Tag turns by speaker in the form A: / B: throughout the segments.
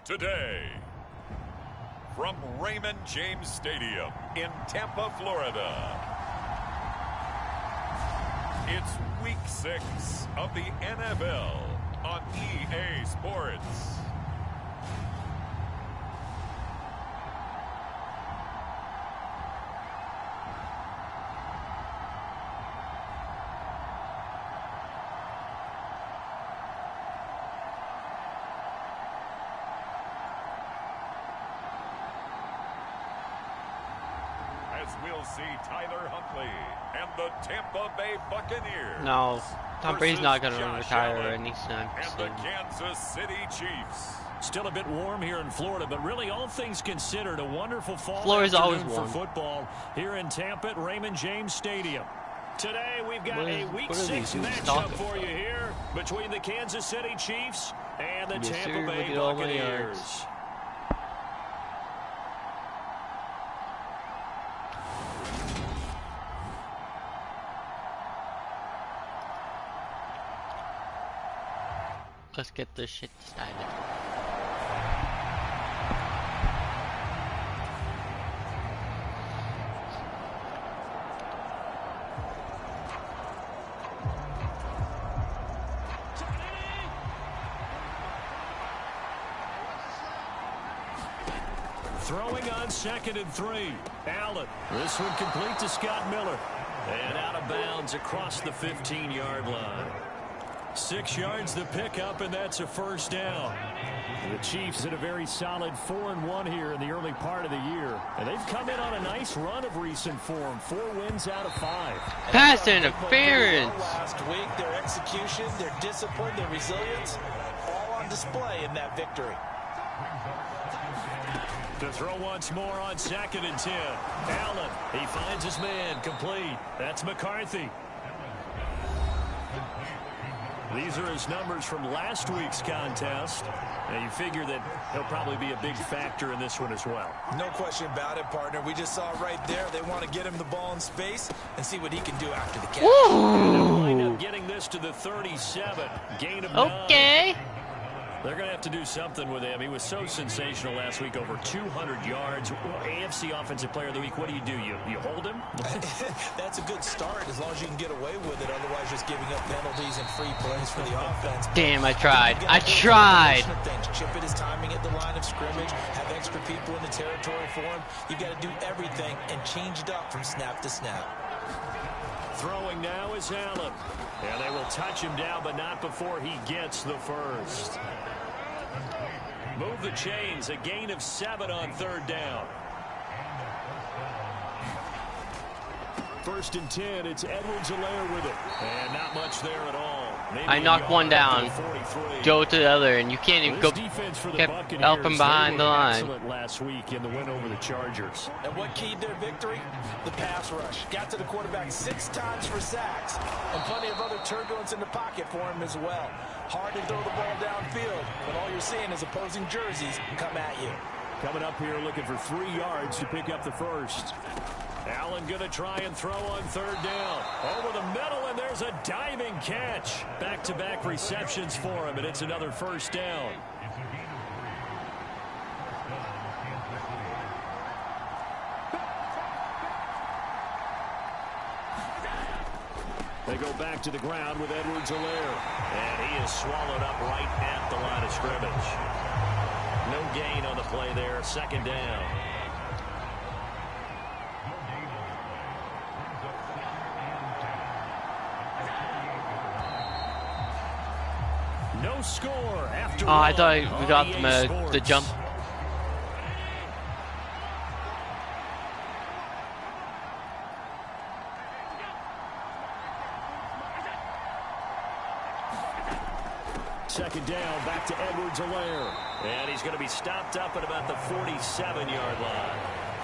A: Today, from Raymond James Stadium in Tampa, Florida, it's Week 6 of the NFL on EA Sports. We'll see Tyler Huntley and the Tampa Bay Buccaneers.
B: No, Tom Brady's not going to retire anytime soon.
A: And the Kansas City Chiefs.
C: Still a bit warm here in Florida, but really all things considered, a wonderful fall
B: Florida's always
C: afternoon
B: warm
C: for football here in Tampa at Raymond James Stadium. Today we've got a Week 6 matchup for you here between the Kansas City Chiefs and the Tampa Bay Buccaneers.
B: Let's get this shit started.
C: Throwing on 2nd and 3. Allen. This one complete to Scott Miller. And out of bounds across the 15-yard line. 6 yards the pickup, and that's a first down. The Chiefs had a very solid 4-1 here in the early part of the year. And they've come in on a nice run of recent form. 4 wins out of 5.
B: Pass interference.
D: Last week, their execution, their discipline, their resilience, all on display in that victory.
C: To throw once more on 2nd and 10. Allen, he finds his man, complete. That's McCarthy. These are his numbers from last week's contest. And you figure that he'll probably be a big factor in this one as well.
D: No question about it, partner. We just saw right there. They want to get him the ball in space and see what he can do after the catch.
C: They'll wind up getting this to the 37. Gain of 9.
B: Okay.
C: They're going to have to do something with him. He was so sensational last week, over 200 yards. AFC Offensive Player of the Week, what do? You hold him?
D: That's a good start as long as you can get away with it. Otherwise, just giving up penalties and free plays for the offense.
B: Damn, I tried. I tried.
D: Chip it his timing at the line of scrimmage. Have extra people in the territory for him. You've got to do everything and change it up from snap to snap.
C: Throwing now is Allen. And they will touch him down, but not before he gets the first. Move the chains. A gain of 7 on 3rd down. 1st and 10. It's Edwards-Helaire with it. And not much there at all. Maybe
B: I knocked one down. Go to the other, and you can't even go. Kept helping behind the line.
C: Excellent last week in the win over the Chargers.
D: And what keyed their victory? The pass rush. Got to the quarterback 6 times for sacks. And plenty of other turbulence in the pocket for him as well. Hard to throw the ball downfield when all you're seeing is opposing jerseys come at you.
C: Coming up here looking for 3 yards to pick up the first. Allen going to try and throw on 3rd down. Over the middle, and there's a diving catch. Back-to-back receptions for him, and it's another first down. They go back to the ground with Edwards-Helaire. And he is swallowed up right at the line of scrimmage. No gain on the play there. 2nd down. No score after
B: I thought we got the jump.
C: Second down, back to Edwards-Helaire. And he's going to be stopped up at about the 47-yard line.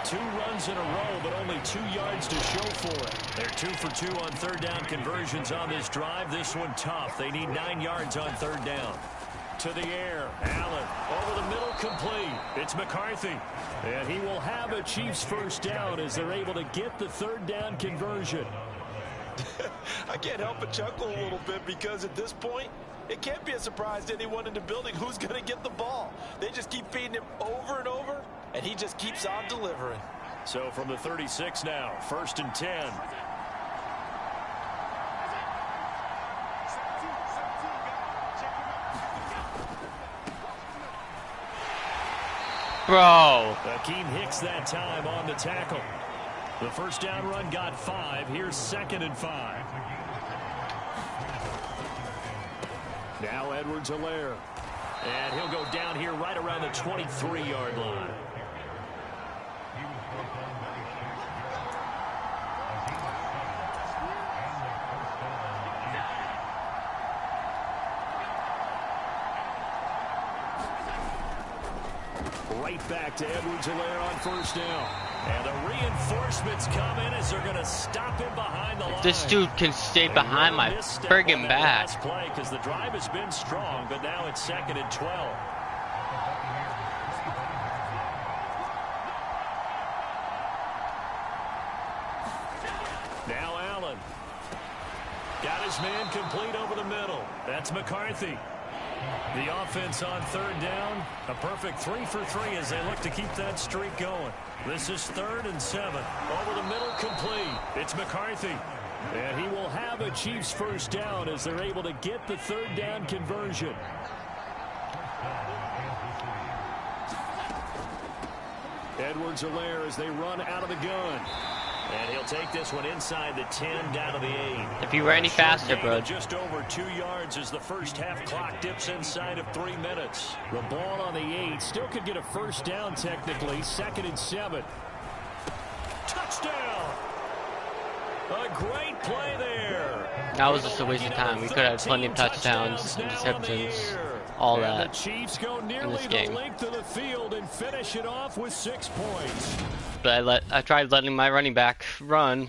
C: 2 runs in a row, but only 2 yards to show for it. They're 2 for 2 on 3rd down conversions on this drive. This one tough. They need 9 yards on 3rd down. To the air. Allen over the middle, complete. It's McCarthy. And he will have a Chiefs first down as they're able to get the 3rd down conversion.
D: I can't help but chuckle a little bit because at this point, it can't be a surprise to anyone in the building who's going to get the ball. They just keep feeding him over and over, and he just keeps on delivering.
C: So from the 36 now, 1st and 10.
B: Bro.
C: Akeem Hicks that time on the tackle. The first down run got 5. Here's 2nd and 5. Now Edwards-Helaire. And he'll go down here right around the 23-yard line. Right back to Edwards-Helaire on 1st down. And the reinforcements come in as they're going to stop him behind the line.
B: This dude can stay behind my friggin' back.
C: Play because the drive has been strong, but now it's 2nd and 12. Now Allen. Got his man complete over the middle. That's McCarthy. The offense on 3rd down. A perfect 3 for 3 as they look to keep that streak going. This is 3rd and 7. Over the middle, complete. It's McCarthy. And he will have a Chiefs first down as they're able to get the 3rd down conversion. Edwards-Helaire as they run out of the gun. And he'll take this one inside the 10 down to the 8.
B: If you were any faster, bro.
C: Just over 2 yards as the first half clock dips inside of 3 minutes. The ball on the 8 still could get a first down technically. 2nd and 7. Touchdown! A great play there.
B: That was just a waste of time. We could have plenty of touchdowns, interceptions, all that
C: the Chiefs go nearly the length of the field and finish it off with 6 points.
B: But I tried letting my running back run.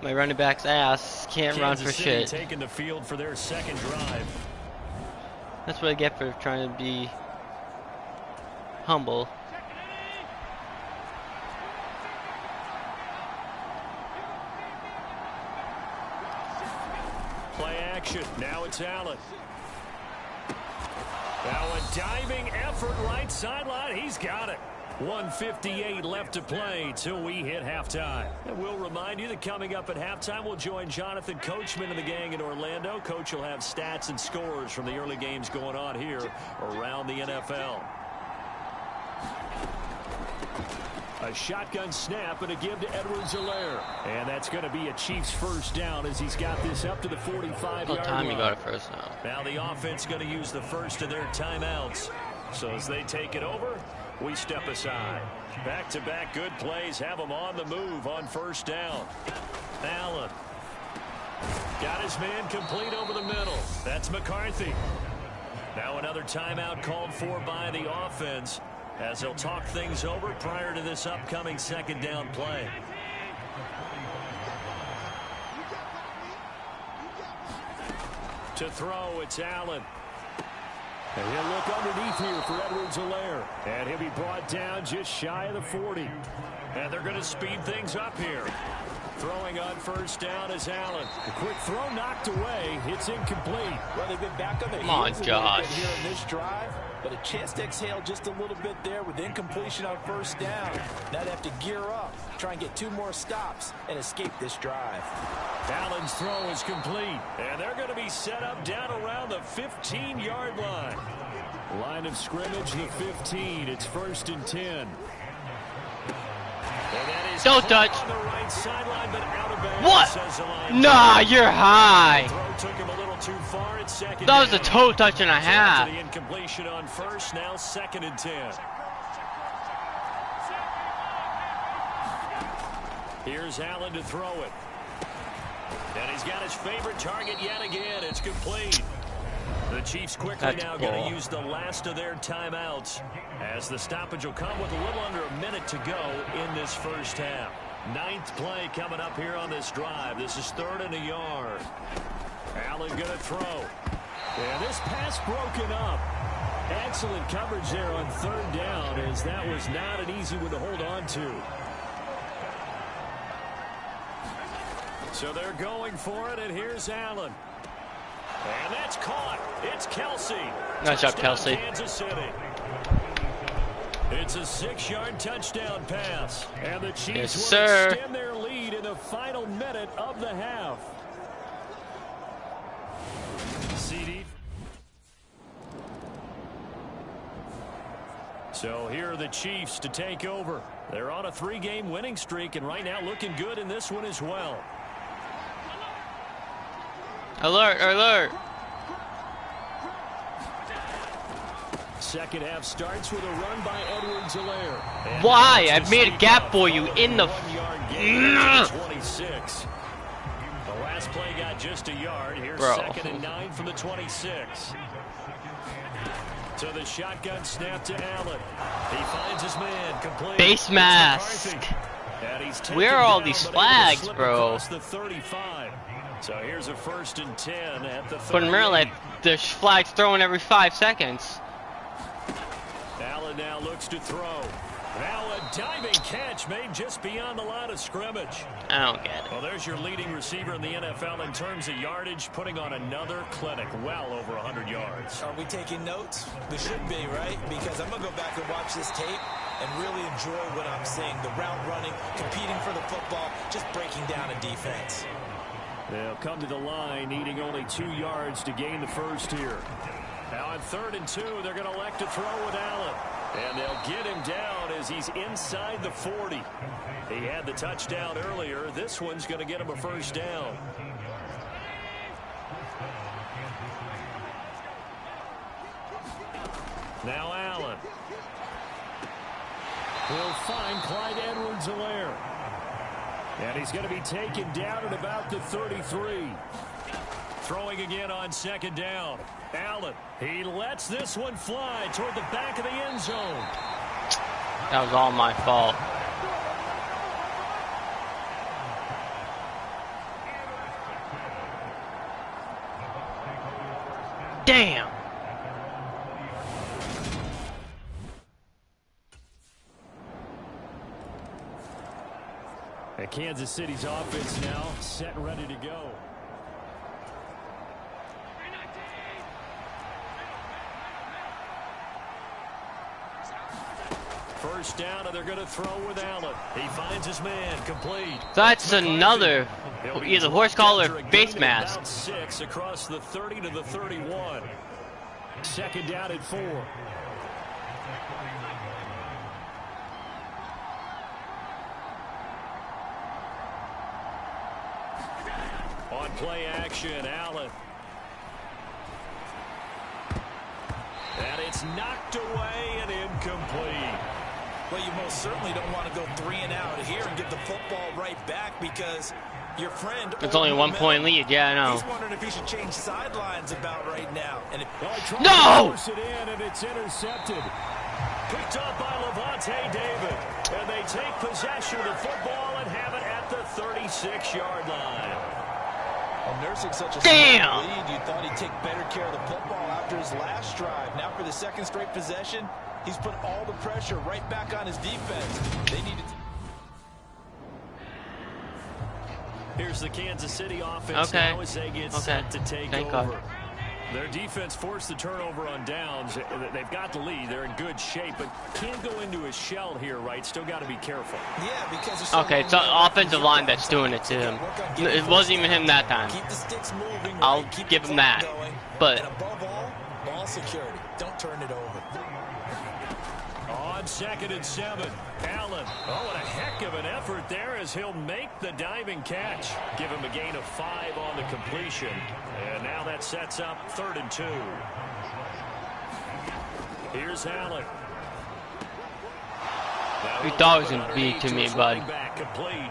B: My running back's ass can't run for shit.
C: Taking the field for their 2nd drive.
B: That's what I get for trying to be humble.
C: Play action. Now it's Allen. Now a diving effort right sideline. He's got it. 1:58 left to play till we hit halftime. And we'll remind you that coming up at halftime, we'll join Jonathan Coachman and the gang in Orlando. Coach will have stats and scores from the early games going on here around the NFL. A shotgun snap and a give to Edwards-Helaire. And that's going to be a Chiefs first down as he's got this up to the 45-yard line.
B: What time you got it first now?
C: Now the offense going to use the first of their timeouts. So as they take it over, we step aside. Back-to-back good plays have them on the move on 1st down. Allen. Got his man complete over the middle. That's McCarthy. Now another timeout called for by the offense as they'll talk things over prior to this upcoming 2nd down play. To throw, it's Allen. And he'll look underneath here for Edwards-Helaire. And he'll be brought down just shy of the 40. And they're going to speed things up here. Throwing on 1st down is Allen. The quick throw knocked away. It's incomplete.
D: Well, they've been back on the
B: heels
D: here in this drive, but a chance to exhale just a little bit there with incompletion on 1st down. Now they have to gear up, try and get 2 more stops, and escape this drive.
C: Allen's throw is complete, and they're going to be set up down around the 15-yard line. Line of scrimmage, the 15. It's 1st and 10.
B: Don't touch.
C: On the right sideline, but out of bounds,
B: what? Nah, you're high.
C: Throw took him a little too far at 2nd.
B: That was a toe touch and a half.
C: The incompletion on 1st, now 2nd and 10. Here's Allen to throw it. And he's got his favorite target yet again. It's complete. The Chiefs quickly now going to use the last of their timeouts as the stoppage will come with a little under a minute to go in this first half. 9th play coming up here on this drive. This is 3rd and a yard. Allen going to throw. And this pass broken up. Excellent coverage there on 3rd down as that was not an easy one to hold on to. So they're going for it, and here's Allen. And that's caught. It's Kelsey.
B: Nice job, Kelsey.
C: Kansas City. It's a 6-yard touchdown pass. And the Chiefs will extend their lead in the final minute of the half. CD. So here are the Chiefs to take over. They're on a 3-game winning streak, and right now looking good in this one as well.
B: Alert, alert.
C: Second half starts with a run by Edwards-Helaire.
B: Why? I've made a gap for you in the
C: 26. The last play got just a yard. Here's 2nd and 9 from the 26. To the shotgun snap to Allen. He finds his man complete.
B: Face mask. Where are all these flags, bro?
C: The 35. So here's a 1st and 10 at the 30.
B: But in Maryland, there's flags thrown every 5 seconds.
C: Allen now looks to throw. Now a diving catch made just beyond the line of scrimmage.
B: I don't get it.
C: Well, there's your leading receiver in the NFL in terms of yardage, putting on another clinic, well over 100 yards.
D: Are we taking notes? We should be, right? Because I'm going to go back and watch this tape and really enjoy what I'm seeing. The route running, competing for the football, just breaking down a defense.
C: They'll come to the line, needing only 2 yards to gain the first here. Now on 3rd and 2, they're going to elect to throw with Allen. And they'll get him down as he's inside the 40. He had the touchdown earlier. This one's going to get him a first down. Now Allen. He'll find Clyde Edwards-Helaire. And he's going to be taken down at about the 33. Throwing again on 2nd down. Allen, he lets this one fly toward the back of the end zone.
B: That was all my fault. Damn.
C: And Kansas City's offense now set and ready to go. First down, and they're going to throw with Allen. He finds his man, complete.
B: That's another either horse collar or face mask.
C: 6 across the 30 to the 31. 2nd down at 4. On play action, Allen. And it's knocked away and incomplete.
D: Well, you most certainly don't want to go 3 and out here and get the football right back because your friend...
B: It's only a 1-point lead. Yeah, I know.
D: He's wondering if he should change sidelines about right now. And
B: no!
C: It in and it's intercepted. Picked up by Levante David. And they take possession of the football and have it at the 36-yard line.
D: Well, nursing such a small lead, you thought he'd take better care of the football after his last drive. Now for the 2nd straight possession, he's put all the pressure right back on his defense. They needed to...
C: Here's the Kansas City offense now as they get set to take over.
B: God.
C: Their defense forced the turnover on downs. They've got the lead. They're in good shape, but can't go into a shell here, right? Still got to be careful.
D: Yeah, because
B: okay, it's the offensive line that's doing it to him. It wasn't even him that time.
D: Keep the sticks moving.
B: I'll give him that. But
D: and above all, ball security. Don't turn it over.
C: On 2nd and 7, Allen. Oh, what a heck of an effort there as he'll make the diving catch. Give him a gain of 5 on the completion. And now that sets up 3rd and 2. Here's Allen.
B: you thought it was going to be to me, bud.
C: Complete.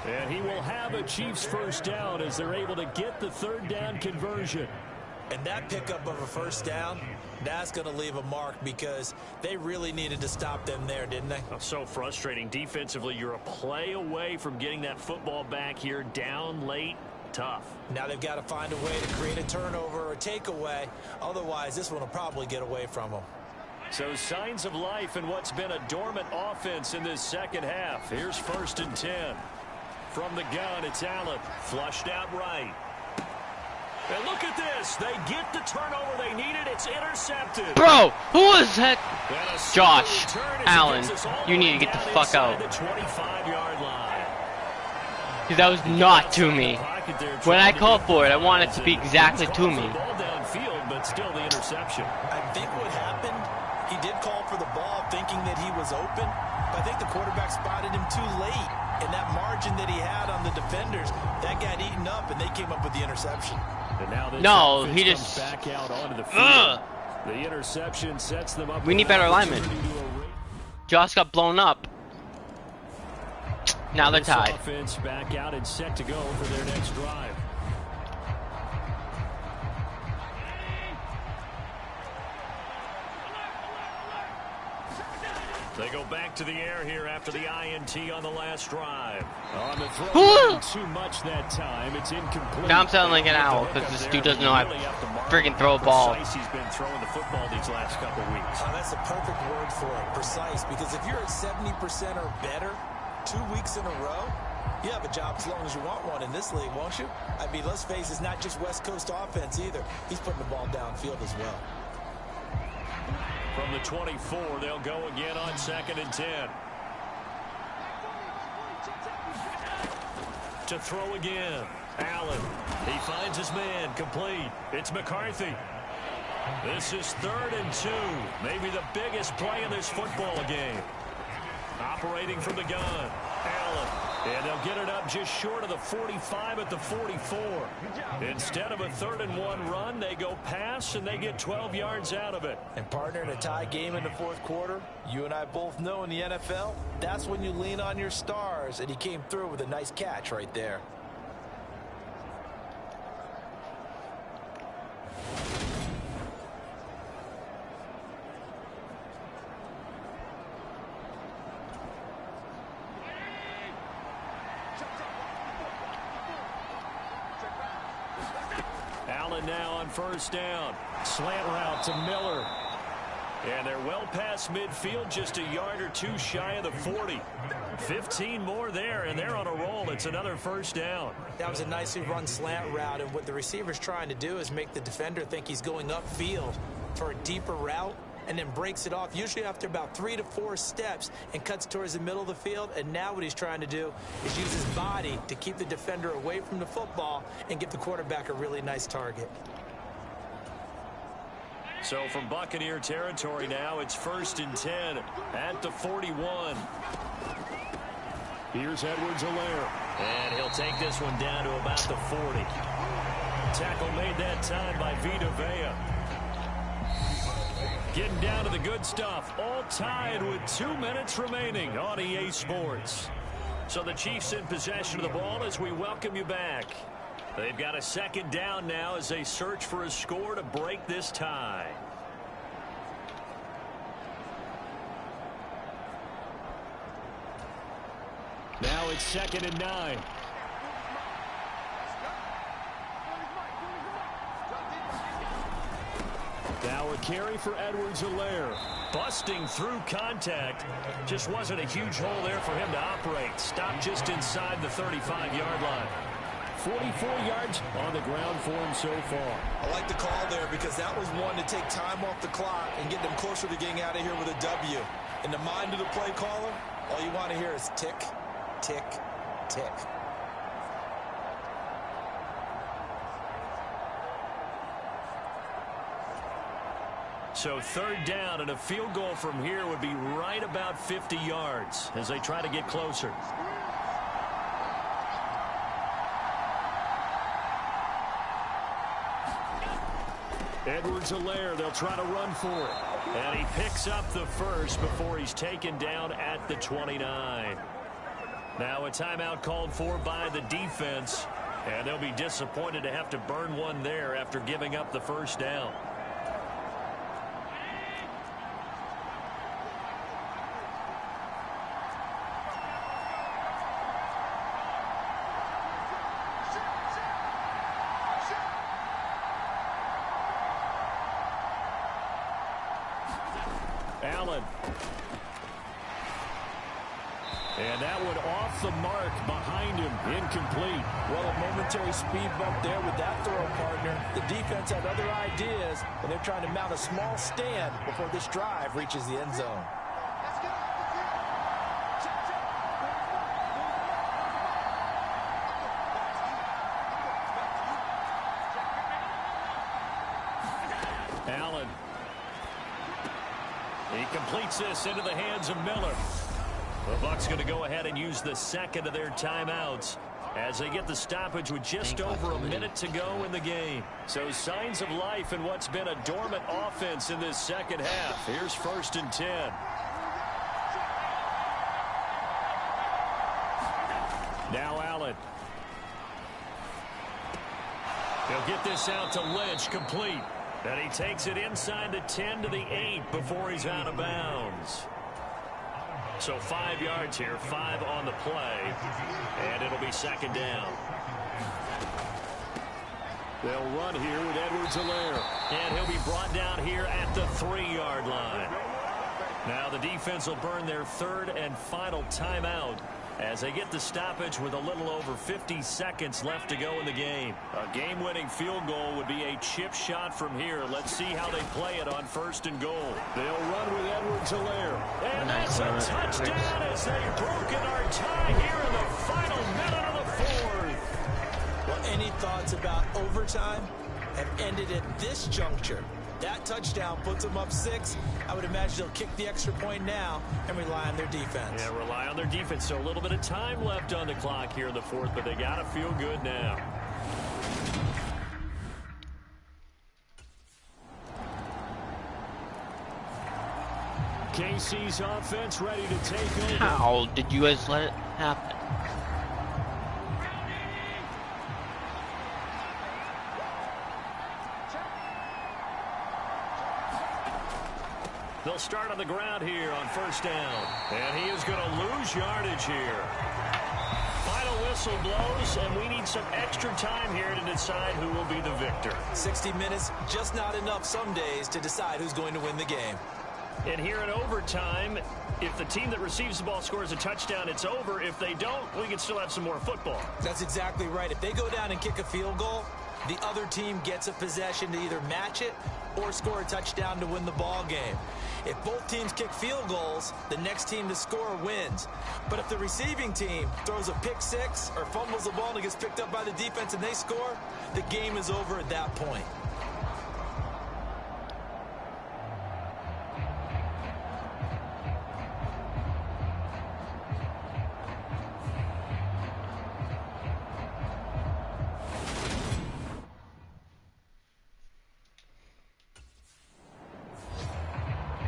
C: And he will have a Chiefs first down as they're able to get the 3rd down conversion.
D: And that pickup of a first down, that's going to leave a mark because they really needed to stop them there, didn't they?
C: Oh, so frustrating. Defensively, you're a play away from getting that football back here down late. Tough.
D: Now they've got to find a way to create a turnover or a takeaway. Otherwise, this one will probably get away from them.
C: So signs of life in what's been a dormant offense in this 2nd half. Here's 1st and 10. From the gun, it's Allen. Flushed out right. And look at this. They get the turnover they needed. It's intercepted.
B: Bro, who was that? Josh Allen, you need to get the fuck out.
C: The 25-yard line.
B: Because that was not to me. When I called for it, I wanted it to be exactly to me.
C: Ball downfield, but still the interception.
D: I think what happened, he did call for the ball thinking that he was open, but I think the quarterback spotted him too late. And that margin that he had on the defenders, that got eaten up, and they came up with the interception.
C: And now this
B: No,
C: offense
B: he
C: comes
B: just...
C: back out onto the field. The interception sets them up.
B: We need better alignment. Josh got blown up. Now they're tied.
C: Offense back out and set to go for their next drive. They go back to the air here after the INT on the last drive. On the throw, too much that time. It's incomplete.
B: Now I'm sounding like an owl because this dude doesn't know how to friggin' throw a ball.
C: He's been throwing the football these last couple weeks.
D: That's a perfect word for it, precise. Because if you're at 70% or better 2 weeks in a row, you have a job as long as you want one in this league, won't you? I mean, let's face it, it's not just West Coast offense either. He's putting the ball downfield as well.
C: From the 24, they'll go again on 2nd and 10. To throw again. Allen. He finds his man. Complete. It's McCarthy. This is 3rd and 2. Maybe the biggest play in this football game. Operating from the gun. Allen. And they'll get it up just short of the 45 at the 44. Instead of a 3rd and 1 run, they go pass, and they get 12 yards out of it.
D: And partner, in a tie game in the 4th quarter, you and I both know in the NFL, that's when you lean on your stars, and he came through with a nice catch right there.
C: Now on 1st down. Slant route to Miller. And they're well past midfield, just a yard or two shy of the 40. 15 more there, and they're on a roll. It's another 1st down.
D: That was a nicely run slant route, and what the receiver's trying to do is make the defender think he's going upfield for a deeper route, and then breaks it off, usually after about 3 to 4 steps, and cuts towards the middle of the field. And now what he's trying to do is use his body to keep the defender away from the football and give the quarterback a really nice target.
C: So from Buccaneer territory now, it's 1st and 10 at the 41. Here's Edwards-Helaire. And he'll take this one down to about the 40. Tackle made that time by Vita Vea. Getting down to the good stuff. All tied with 2 minutes remaining on EA Sports. So the Chiefs in possession of the ball as we welcome you back. They've got a 2nd down now as they search for a score to break this tie. Now it's 2nd and 9. Now a carry for Edwards-Helaire. Busting through contact. Just wasn't a huge hole there for him to operate. Stopped just inside the 35-yard line. 44 yards on the ground for him so far.
D: I like the call there because that was one to take time off the clock and get them closer to getting out of here with a W. In the mind of the play caller, all you want to hear is tick, tick, tick.
C: So 3rd down, and a field goal from here would be right about 50 yards as they try to get closer. Edwards-Helaire, they'll try to run for it. And he picks up the first before he's taken down at the 29. Now a timeout called for by the defense. And they'll be disappointed to have to burn one there after giving up the 1st down. Allen. And that one off the mark behind him. Incomplete.
D: Well, a momentary speed bump there with that throw, partner. The defense had other ideas, and they're trying to mount a small stand before this drive reaches the end zone.
C: Allen. He completes this into the hands of Miller. The Bucs going to go ahead and use the second of their timeouts as they get the stoppage with just over a minute to go in the game. So signs of life in what's been a dormant offense in this second half. Here's 1st and 10. Now Allen. He'll get this out to Lynch, complete. And he takes it inside the 10 to the 8 before he's out of bounds. So 5 yards here, 5 on the play, and it'll be 2nd down. They'll run here with Edwards-Helaire, and he'll be brought down here at the 3-yard line. Now the defense will burn their 3rd and final timeout as they get the stoppage with a little over 50 seconds left to go in the game. A game-winning field goal would be a chip shot from here. Let's see how they play it on 1st and goal. They'll run with Edwards-Helaire. And that's a touchdown as they've broken our tie here in the final minute of the 4th.
D: Well, any thoughts about overtime have ended at this juncture. That touchdown puts them up 6. I would imagine they'll kick the extra point now and rely on their defense.
C: Yeah, rely on their defense. So a little bit of time left on the clock here in the 4th, but they got to feel good now. KC's offense ready to take over.
B: How did you guys let it happen?
C: They'll start on the ground here on 1st down. And he is going to lose yardage here. Final whistle blows, and we need some extra time here to decide who will be the victor.
D: 60 minutes, just not enough some days to decide who's going to win the game.
C: And here in overtime, if the team that receives the ball scores a touchdown, it's over. If they don't, we can still have some more football.
D: That's exactly right. If they go down and kick a field goal, the other team gets a possession to either match it or score a touchdown to win the ball game. If both teams kick field goals, the next team to score wins. But if the receiving team throws a pick 6 or fumbles the ball and it gets picked up by the defense and they score, the game is over at that point.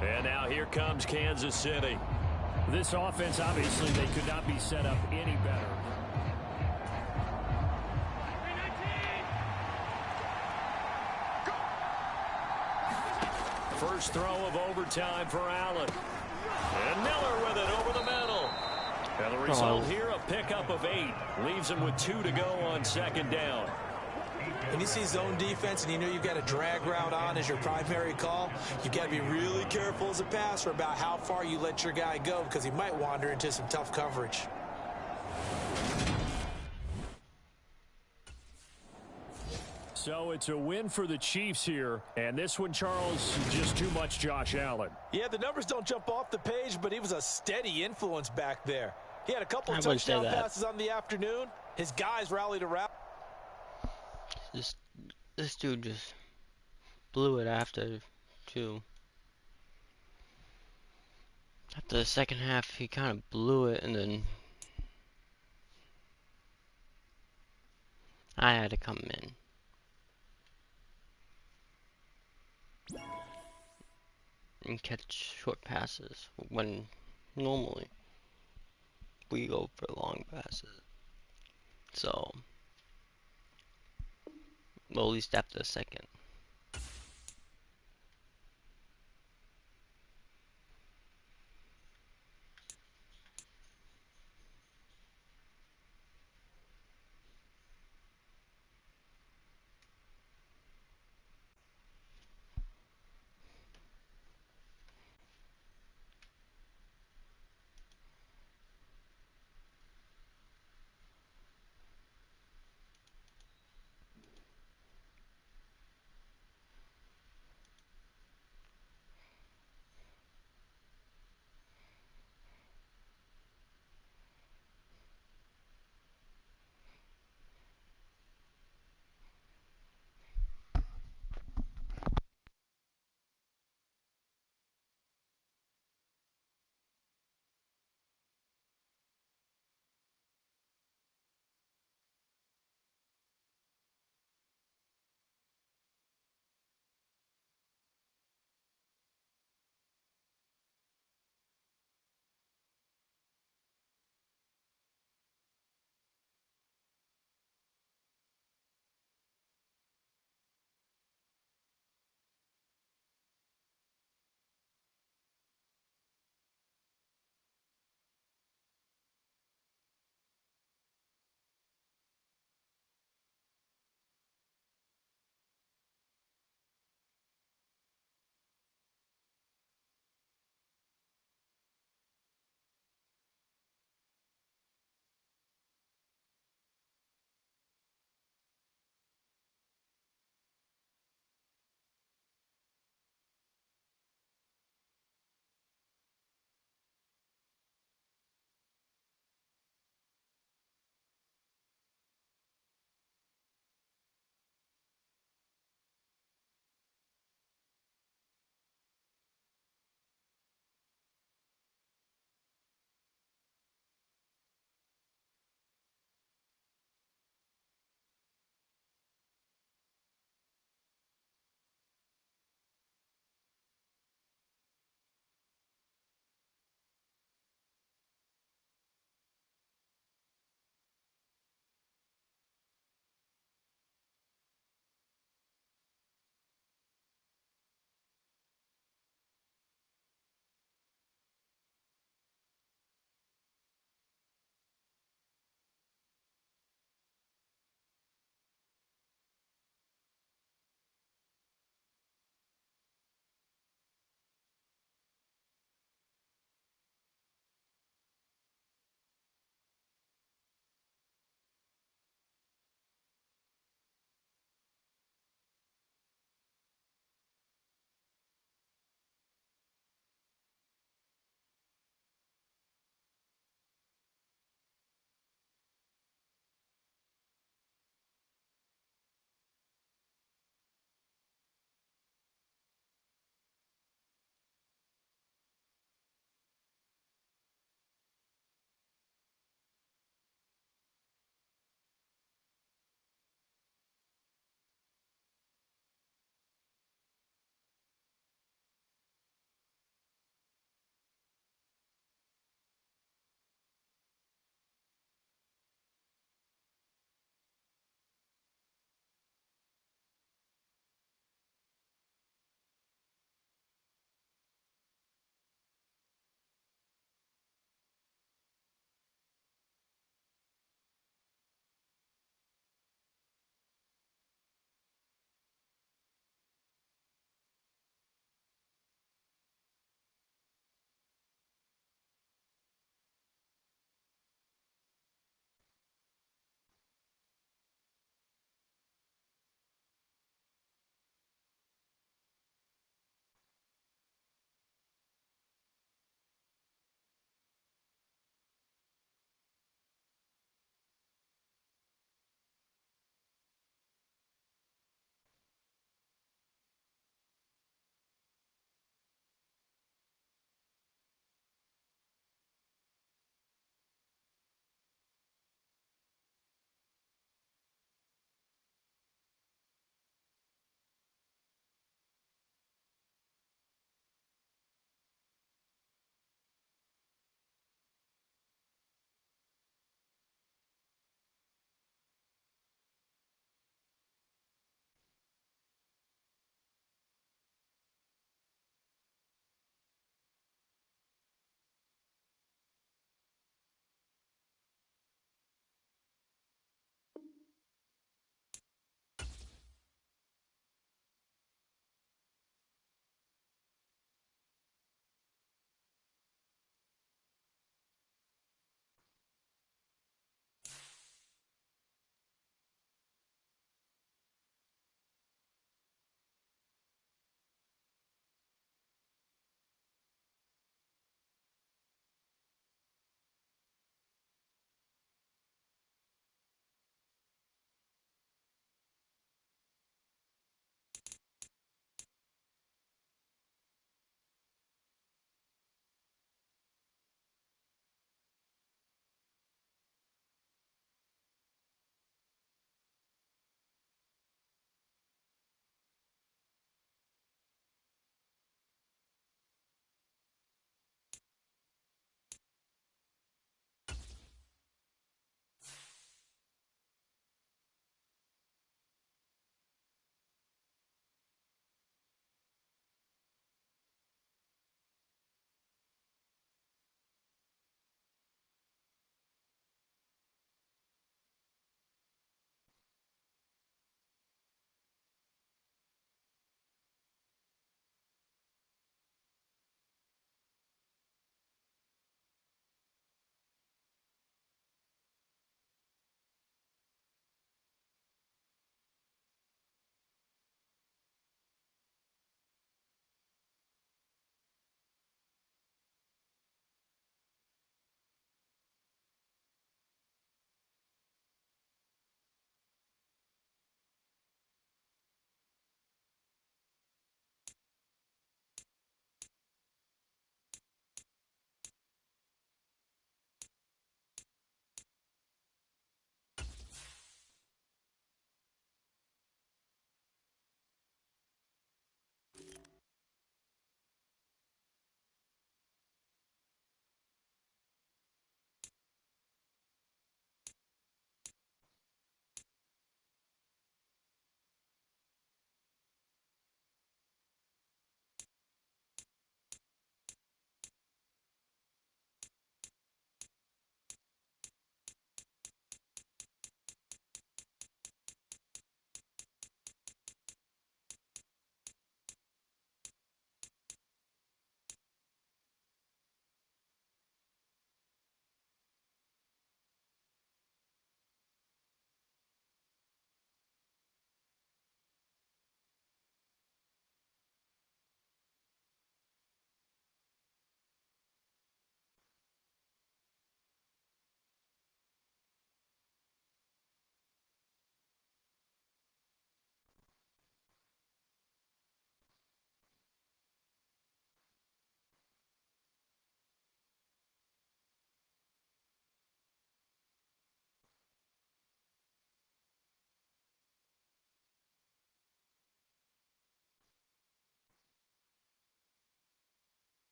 C: And now here comes Kansas City. This offense, obviously, they could not be set up any better. First throw of overtime for Allen. And Miller with it over the middle. And the result here, a pickup of 8. Leaves him with 2 to go on 2nd down.
D: When you see zone defense and you know you've got a drag route on as your primary call, you've got to be really careful as a passer about how far you let your guy go because he might wander into some tough coverage.
C: So it's a win for the Chiefs here. And this one, Charles, just too much Josh Allen.
D: Yeah, the numbers don't jump off the page, but he was a steady influence back there. He had a couple of touchdown passes on the afternoon. His guys rallied around.
B: This dude just blew it after the second half. He kind of blew it, and then I had to come in and catch short passes when normally we go for long passes. So, well, at least after the second.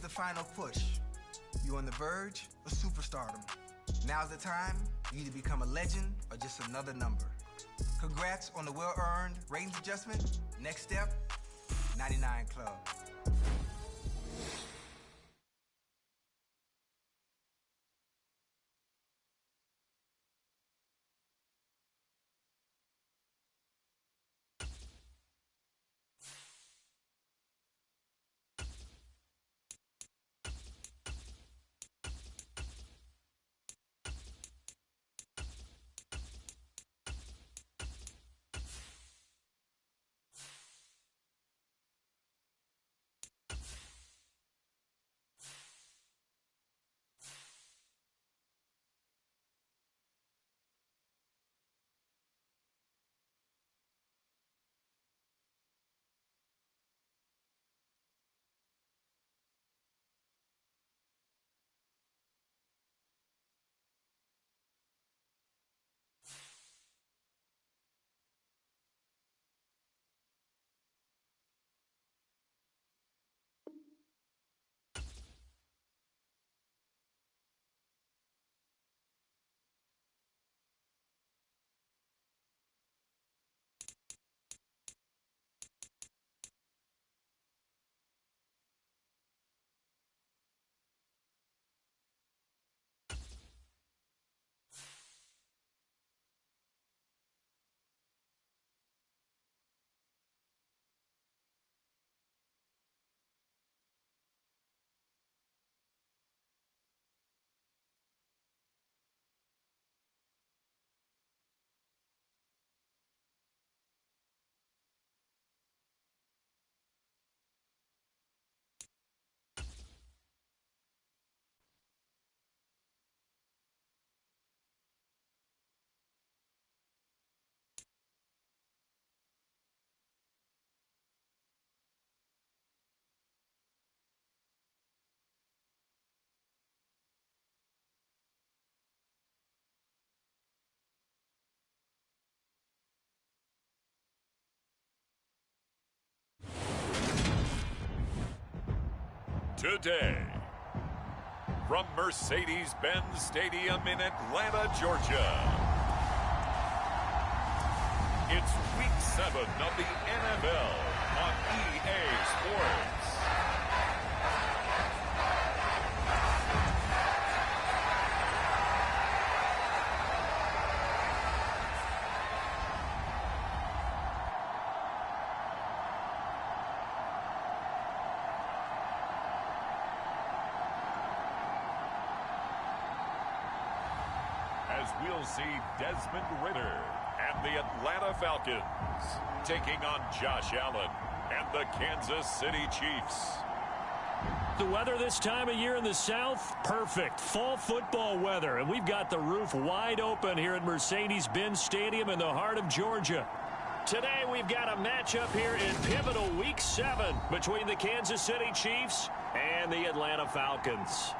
E: the final push. You're on the verge of superstardom. Now's the time you either become a legend or just another number. Congrats on the well-earned ratings adjustment. Next step, 99 Club.
A: Today, from Mercedes-Benz Stadium in Atlanta, Georgia, it's Week 7 of the NFL on EA Sports. As we'll see Desmond Ridder and the Atlanta Falcons taking on Josh Allen and the Kansas City Chiefs.
C: The weather this time of year in the South, perfect. Fall football weather, and we've got the roof wide open here at Mercedes-Benz Stadium in the heart of Georgia. Today we've got a matchup here in pivotal Week 7 between the Kansas City Chiefs and the Atlanta Falcons.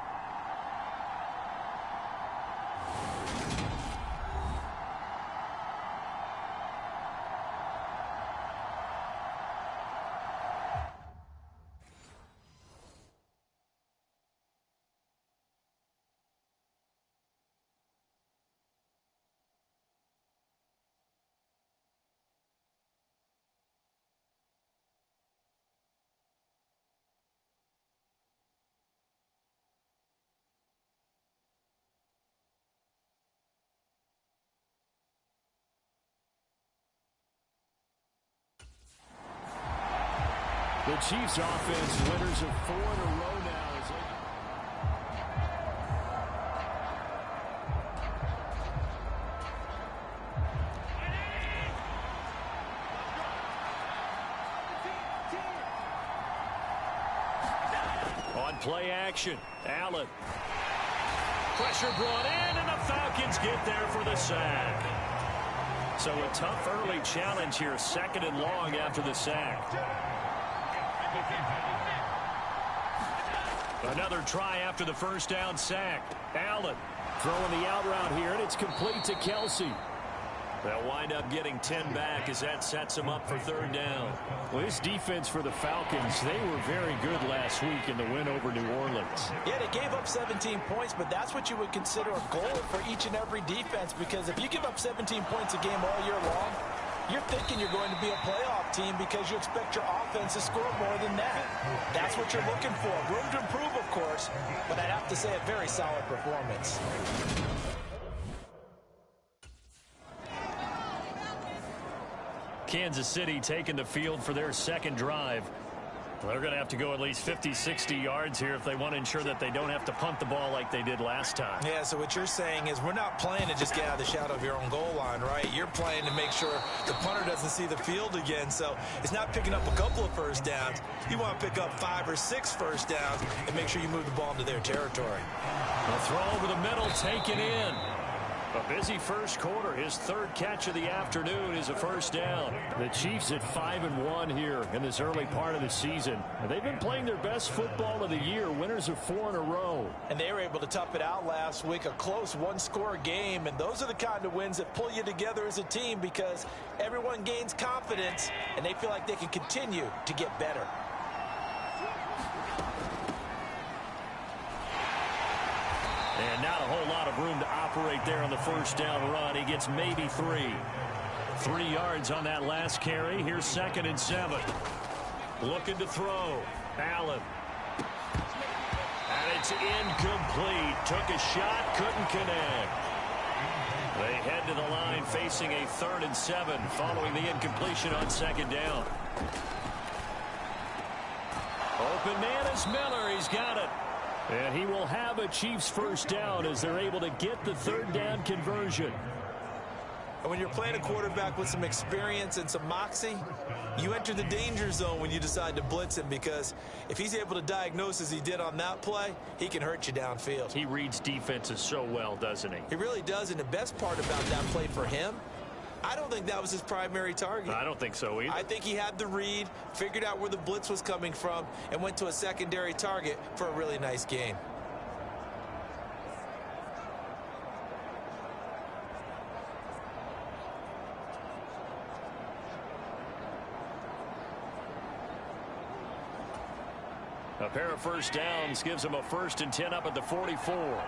C: The Chiefs offense winners of 4 in a row now. On play action, Allen. Pressure brought in, and the Falcons get there for the sack. So a tough early challenge here, 2nd and long after the sack. Another try after the first down sack. Allen throwing the out route here, and it's complete to Kelsey. They'll wind up getting 10 back as that sets them up for third down.
F: Well, this defense for the Falcons, they were very good last week in the win over New Orleans.
D: Yeah, they gave up 17 points, but that's what you would consider a goal for each and every defense, because if you give up 17 points a game all year long, you're thinking you're going to be a playoff team because you expect your offense to score more than that. That's what you're looking for. Room to improve, of course, but I'd have to say a very solid performance.
C: Kansas City taking the field for their second drive. They're going to have to go at least 50, 60 yards here if they want to ensure that they don't have to punt the ball like they did last time.
D: Yeah, so what you're saying is we're not playing to just get out of the shadow of your own goal line, right? You're playing to make sure the punter doesn't see the field again. So it's not picking up a couple of first downs. You want to pick up 5 or 6 first downs and make sure you move the ball into their territory.
C: A throw over the middle, taken in. A busy first quarter. His third catch of the afternoon is a first down.
F: The Chiefs at 5-1 here in this early part of the season. They've been playing their best football of the year, winners of 4 in a row.
D: And they were able to tough it out last week, a close one-score game. And those are the kind of wins that pull you together as a team because everyone gains confidence and they feel like they can continue to get better.
C: And not a whole lot of room to operate there on the first down run. He gets maybe 3. 3 yards on that last carry. Here's 2nd and 7. Looking to throw. Allen. And it's incomplete. Took a shot, couldn't connect. They head to the line facing a 3rd and 7 following the incompletion on 2nd down. Open man is Miller. He's got it.
F: And he will have a Chiefs first down as they're able to get the 3rd down conversion.
D: And when you're playing a quarterback with some experience and some moxie, you enter the danger zone when you decide to blitz him, because if he's able to diagnose as he did on that play, he can hurt you downfield.
C: He reads defenses so well, doesn't he?
D: He really does, and the best part about that play for him, I don't think that was his primary target.
C: I don't think so either.
D: I think he had the read, figured out where the blitz was coming from, and went to a secondary target for a really nice gain.
C: A pair of first downs gives him a 1st and 10 up at the 44.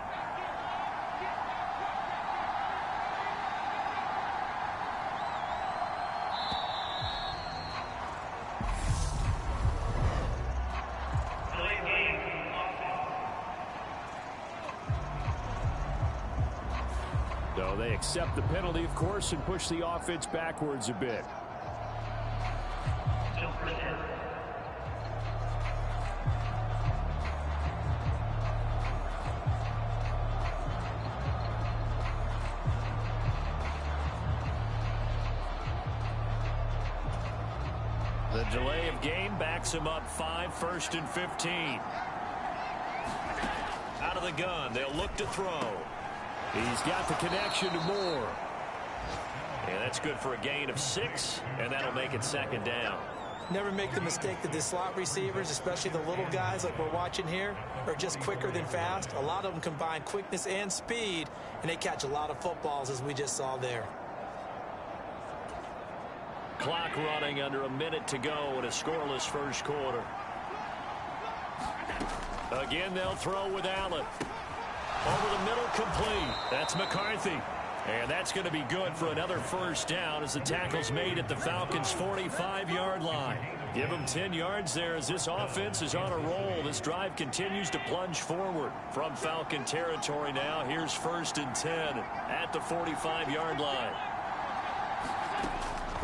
F: So they accept the penalty, of course, and push the offense backwards a bit.
C: The delay of game backs him up 5, 1st and 15. Out of the gun, they'll look to throw.
F: He's got the connection to Moore.
C: And that's good for a gain of 6, and that'll make it 2nd down.
D: Never make the mistake that the slot receivers, especially the little guys like we're watching here, are just quicker than fast. A lot of them combine quickness and speed, and they catch a lot of footballs, as we just saw there.
C: Clock running, under a minute to go in a scoreless first quarter. Again, they'll throw with Allen. Over the middle, complete. That's McCarthy. And that's going to be good for another first down as the tackle's made at the Falcons' 45-yard line. Give them 10 yards there as this offense is on a roll. This drive continues to plunge forward from Falcon territory now. Here's 1st and 10 at the 45-yard line.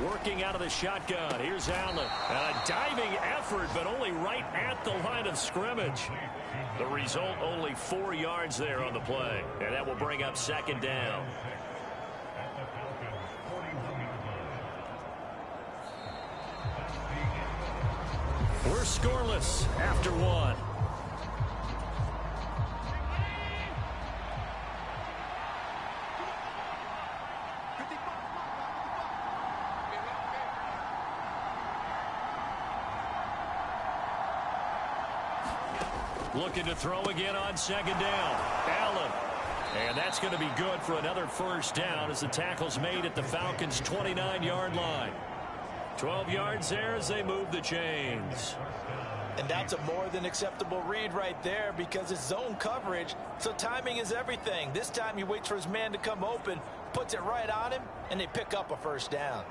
C: Working out of the shotgun. Here's Allen. And a diving effort, but only right at the line of scrimmage. The result, only 4 yards there on the play. And that will bring up 2nd down. We're scoreless after 1. Looking to throw again on 2nd down. Allen. And that's going to be good for another first down as the tackle's made at the Falcons' 29-yard line. 12 yards there as they move the chains.
D: And that's a more than acceptable read right there because it's zone coverage, so timing is everything. This time he waits for his man to come open, puts it right on him, and they pick up a first down.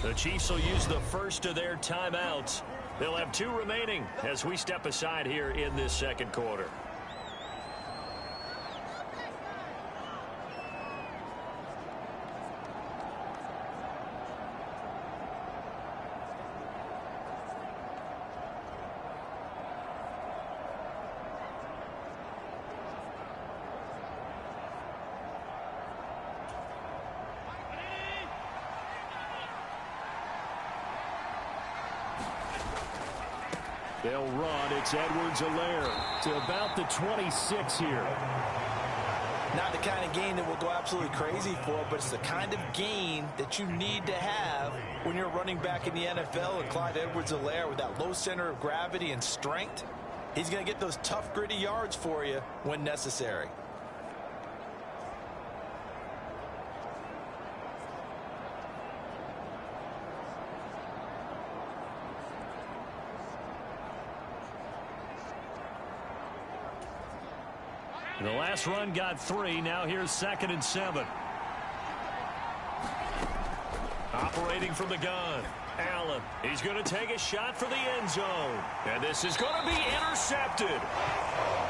C: The Chiefs will use the first of their timeouts. They'll have 2 remaining as we step aside here in this second quarter. They'll run. It's Edwards-Helaire to about the 26 here.
D: Not the kind of gain that will go absolutely crazy for, but it's the kind of gain that you need to have when you're running back in the NFL. And Clyde Edwards-Helaire, with that low center of gravity and strength, he's going to get those tough, gritty yards for you when necessary.
C: The last run got 3. Now here's 2nd and 7. Operating from the gun. Allen. He's going to take a shot for the end zone. And this is going to be intercepted.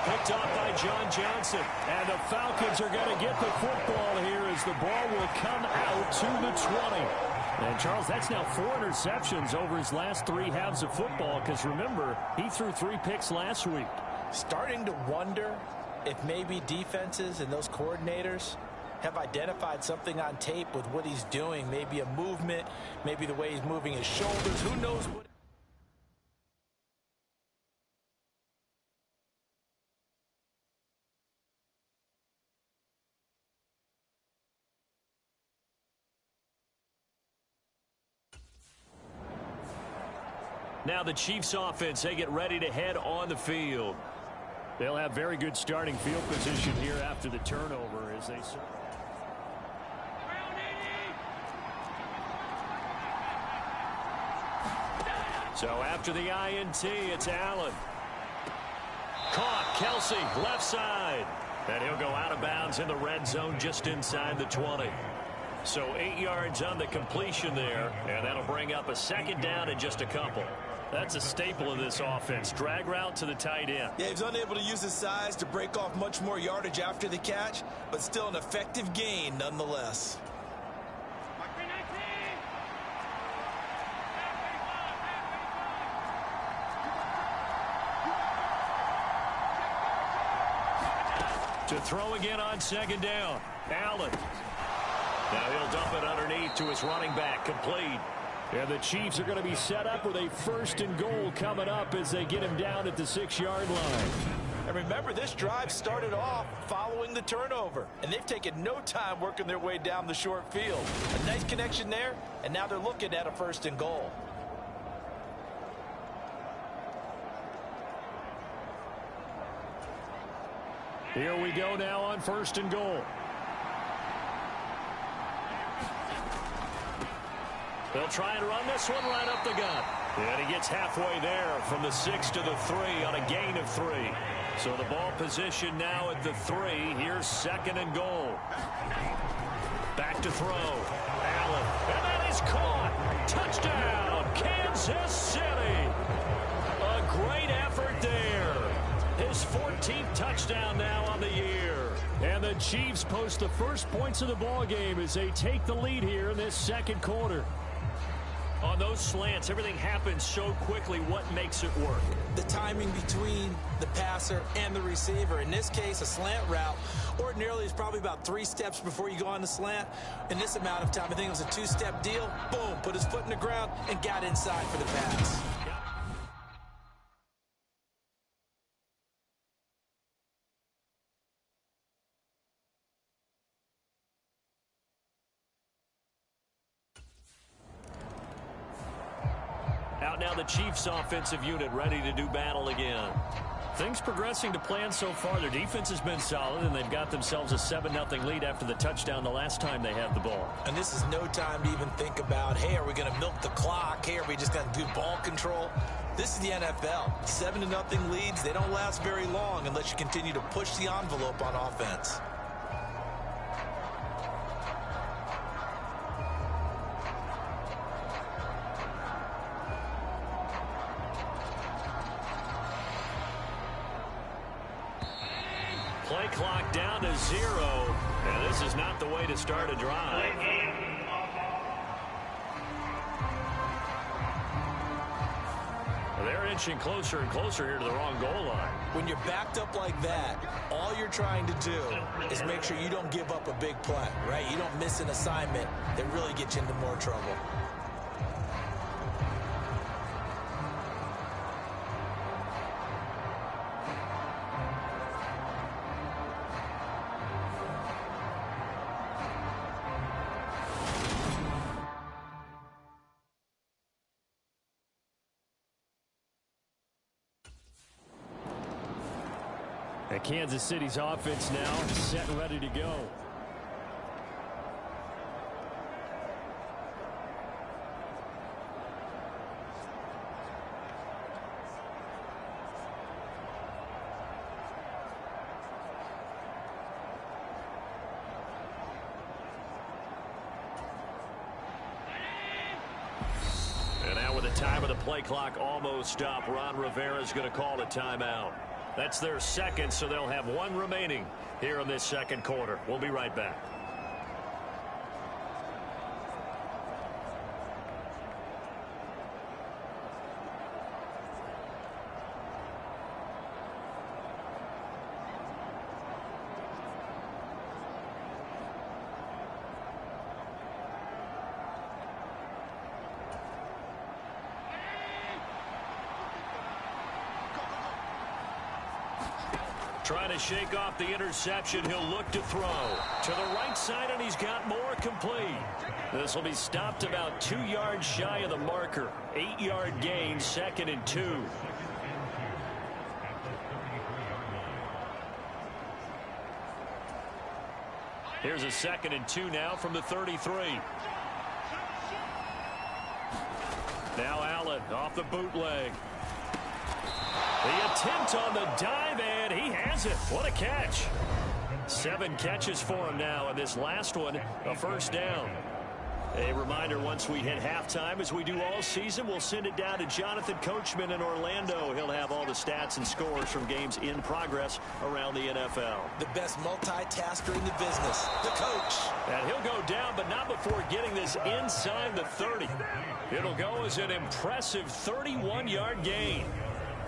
C: Picked off by John Johnson.
F: And the Falcons are going to get the football here as the ball will come out to the 20. And, Charles, that's now 4 interceptions over his last 3 halves of football because, remember, he threw 3 picks last week.
D: Starting to wonder if maybe defenses and those coordinators have identified something on tape with what he's doing. Maybe a movement, maybe the way he's moving his shoulders. Who knows what?
C: Now the Chiefs offense, they get ready to head on the field.
F: They'll have very good starting field position here after the turnover as they serve.
C: So after the INT, it's Allen. Caught, Kelsey, left side. And he'll go out of bounds in the red zone just inside the 20. So 8 yards on the completion there, and that'll bring up a 2nd down and just a couple.
F: That's a staple of this offense. Drag route to the tight end.
D: Yeah, he's unable to use his size to break off much more yardage after the catch, but still an effective gain nonetheless.
C: To throw again on 2nd down. Allen. Now he'll dump it underneath to his running back. Complete.
F: And the Chiefs are going to be set up with a 1st and goal coming up as they get him down at the 6-yard line.
D: And remember, this drive started off following the turnover, and they've taken no time working their way down the short field. A nice connection there, and now they're looking at a 1st and goal.
F: Here we go now on 1st and goal.
C: They'll try and run this one right up the gut. And he gets halfway there from the 6 to the 3 on a gain of 3. So the ball position now at the 3. Here's 2nd and goal. Back to throw. Allen. And that is caught. Touchdown, Kansas City. A great effort there. His 14th touchdown now on the year.
F: And the Chiefs post the first points of the ball game as they take the lead here in this 2nd quarter.
C: On those slants, everything happens so quickly. What makes it work?
D: The timing between the passer and the receiver. In this case, a slant route ordinarily is probably about 3 steps before you go on the slant. In this amount of time, I think it was a 2-step deal. Boom, put his foot in the ground and got inside for the pass.
C: the Chiefs offensive unit ready to do battle again. Things progressing to plan so far. Their defense has been solid, and they've got themselves a 7-0 lead after the touchdown the last time they had the ball.
D: And this is no time to even think about, hey, are we going to milk the clock? Hey, are we just going to do ball control? This is the NFL. 7-0 leads, they don't last very long unless you continue to push the envelope on offense.
C: Play clock down to 0. And this is not the way to start a drive. They're inching closer and closer here to the wrong goal line.
D: When you're backed up like that, all you're trying to do is make sure you don't give up a big play, right? You don't miss an assignment that really gets you into more trouble.
F: And Kansas City's offense now set and ready to go.
C: And now with the time of the play clock almost up, Ron Rivera's going to call a timeout. That's their second, so they'll have one remaining here in this second quarter. We'll be right back. Trying to shake off the interception. He'll look to throw to the right side, and he's got more complete. This will be stopped about 2 yards shy of the marker. 8-yard gain, 2nd and 2. Here's a 2nd and 2 now from the 33. Now Allen off the bootleg. The attempt on the dive, and he has it. What a catch. 7 catches for him now, and this last one, a first down. A reminder, once we hit halftime, as we do all season, we'll send it down to Jonathan Coachman in Orlando. He'll have all the stats and scores from games in progress around the NFL.
D: The best multitasker in the business, the coach.
C: And he'll go down, but not before getting this inside the 30. It'll go as an impressive 31-yard gain.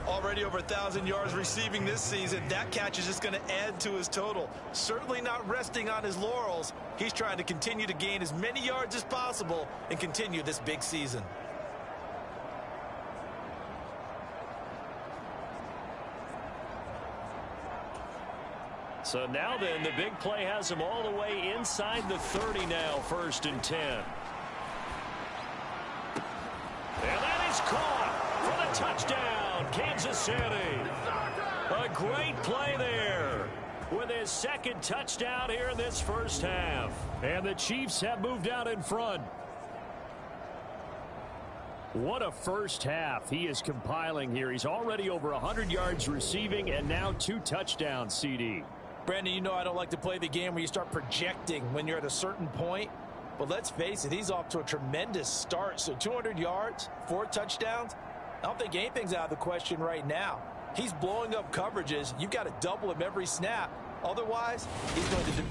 D: Already over 1,000 yards receiving this season. That catch is just going to add to his total. Certainly not resting on his laurels. He's trying to continue to gain as many yards as possible and continue this big season.
C: So now then, the big play has him all the way inside the 30 now, 1st and 10. And that is caught for the touchdown. Kansas City. A great play there with his 2nd touchdown here in this first half.
F: And the Chiefs have moved out in front. What a first half he is compiling here. He's already over 100 yards receiving and now 2 touchdowns, CD.
D: Brandon, you know I don't like to play the game where you start projecting when you're at a certain point. But let's face it, he's off to a tremendous start. So 200 yards, 4 touchdowns. I don't think anything's out of the question right now. He's blowing up coverages. You've got to double him every snap. Otherwise, he's going to defeat.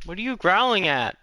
B: What are you growling at?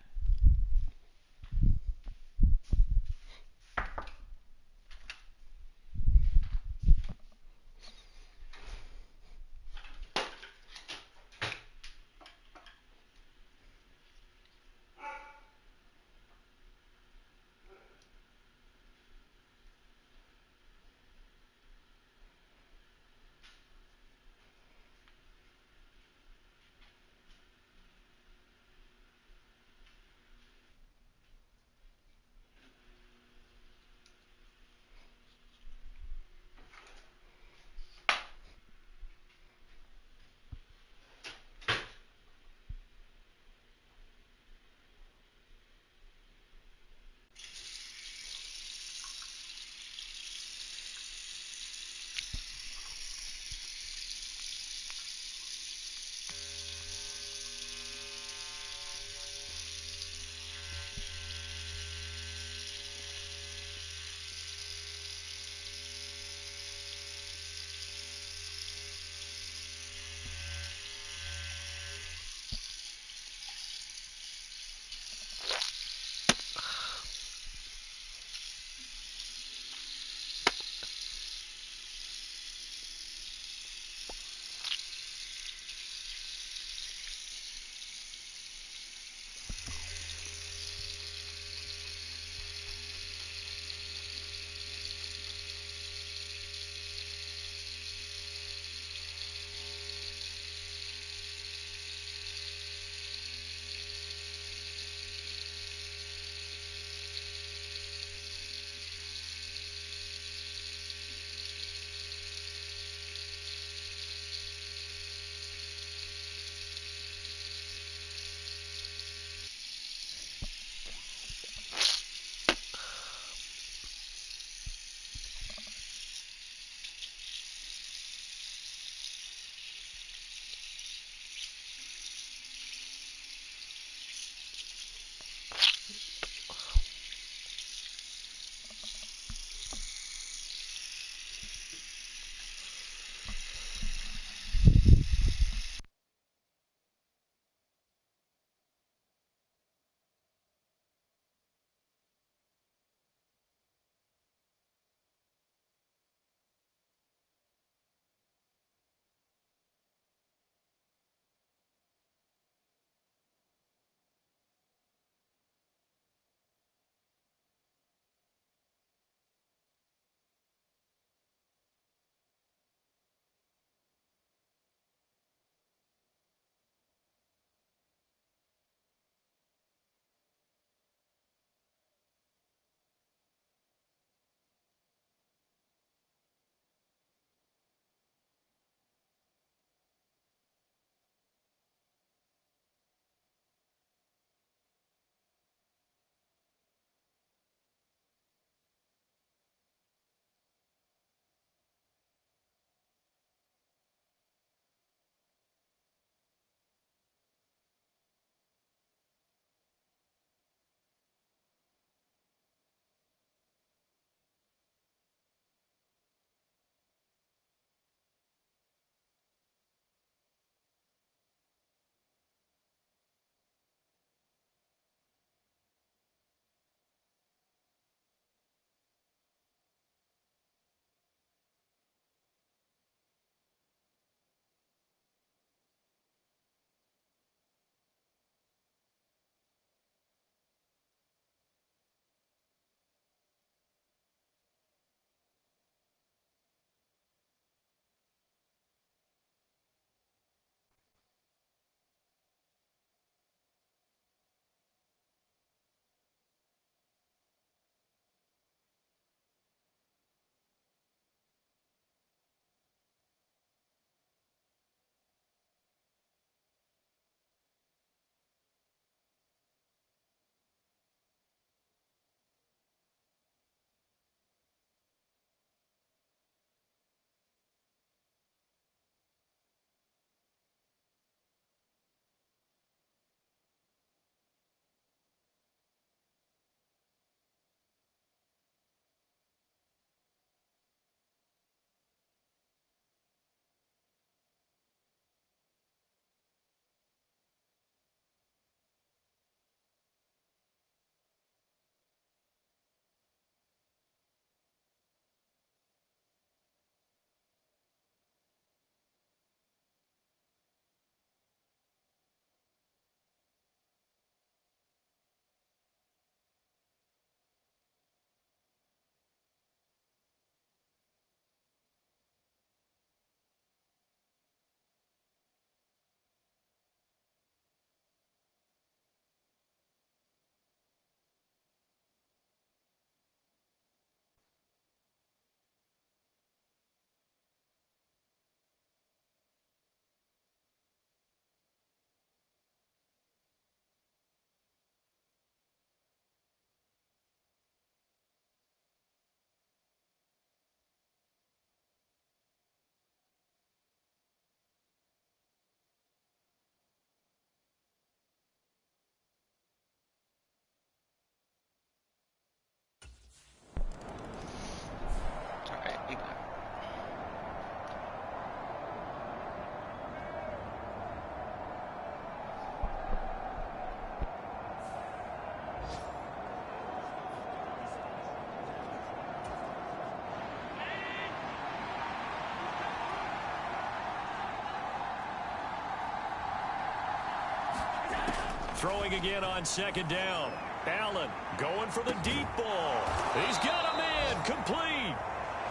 C: Throwing again on second down. Allen going for the deep ball. He's got a man complete.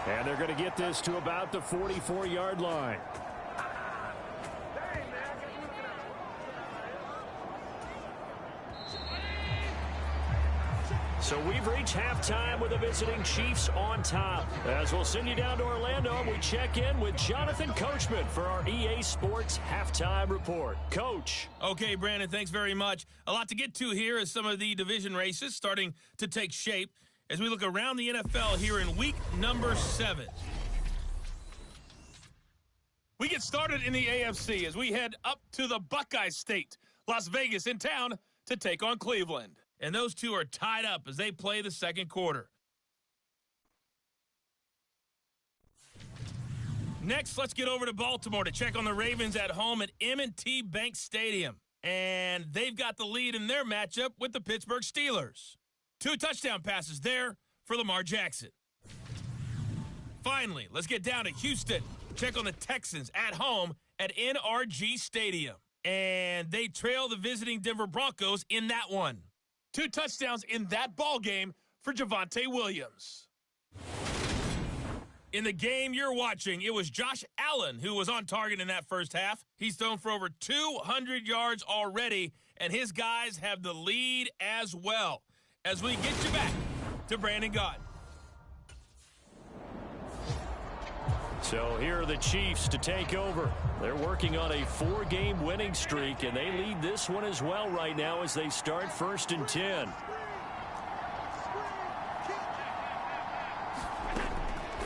F: And they're going to get this to about the 44-yard line. So we've reached halftime with the visiting Chiefs on top. As we'll send you down to Orlando, and we check in with Jonathan Coachman for our EA Sports Halftime Report. Coach.
G: Okay, Brandon, thanks very much. A lot to get to here as some of the division races starting to take shape as we look around the NFL here in week number 7. We get started in the AFC as we head up to the Buckeye State. Las Vegas in town to take on Cleveland. And those two are tied up as they play the second quarter. Next, let's get over to Baltimore to check on the Ravens at home at M&T Bank Stadium. And they've got the lead in their matchup with the Pittsburgh Steelers. 2 touchdown passes there for Lamar Jackson. Finally, let's get down to Houston. Check on the Texans at home at NRG Stadium. And they trail the visiting Denver Broncos in that one. 2 touchdowns in that ball game for Javonte Williams. In the game you're watching, it was Josh Allen who was on target in that first half. He's thrown for over 200 yards already, and his guys have the lead as well. As we get you back to Brandon Gott.
C: So here are the Chiefs to take over. They're working on a 4-game winning streak, and they lead this one as well right now as they start 1st and 10.